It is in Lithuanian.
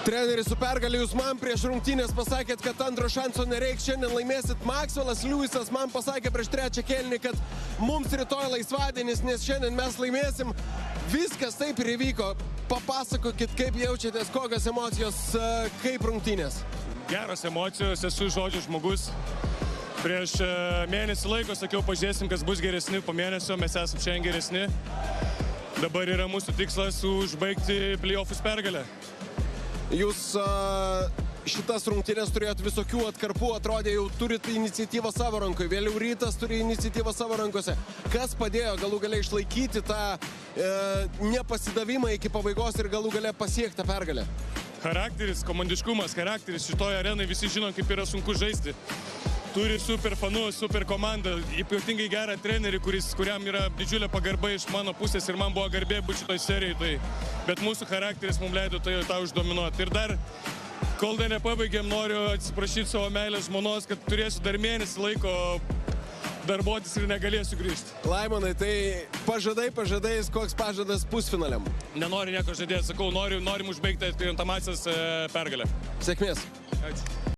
Treneris su pergalė, jūs man prieš rungtynės pasakėt, kad antro šanso nereiks, šiandien laimėsit. Maxwellas Lewisas man pasakė prieš trečią kėlinį, kad mums rytoj laisvadienis, nes šiandien mes laimėsim. Viskas taip ir įvyko. Papasakokit, kaip jaučiatės, kokios emocijos, kaip rungtynės. Geros emocijos, esu žodžių žmogus. Prieš mėnesį laiko sakiau, pažiūrėsim, kas bus geresni, po mėnesio mes esam šiandien geresni. Dabar yra mūsų tikslas užbaigti play-offus pergalę. Jūs šitas rungtynės turėjot visokių atkarpų, atrodė jau turit iniciatyvą savo rankoje, vėliau Rytas turi iniciatyvą savo rankose. Kas padėjo galų gale išlaikyti tą nepasidavimą iki pabaigos ir galų gale pasiekti pergalę? Charakteris, komandiškumas, charakteris. Šitoje arenai visi žino, kaip yra sunku žaisti. Turi super fanus, super komandą, ypatingai gerą trenerį, kuriam yra didžiulė pagarba iš mano pusės ir man buvo garbė būti šitoj serijai. Bet mūsų charakteris mums leido tą uždominuoti. Ir dar, kol dar nepabaigėm, noriu atsiprašyti savo meilės žmonos, kad turėsiu dar mėnesį laiko darbuotis ir negalėsiu grįžti. Laimonai, tai pažadais, koks pažadas pusfinaliam? Nenoriu nieko žadėti, sakau, norim užbaigti atkrintamąsias pergalę. Sėkmės. Ačiū.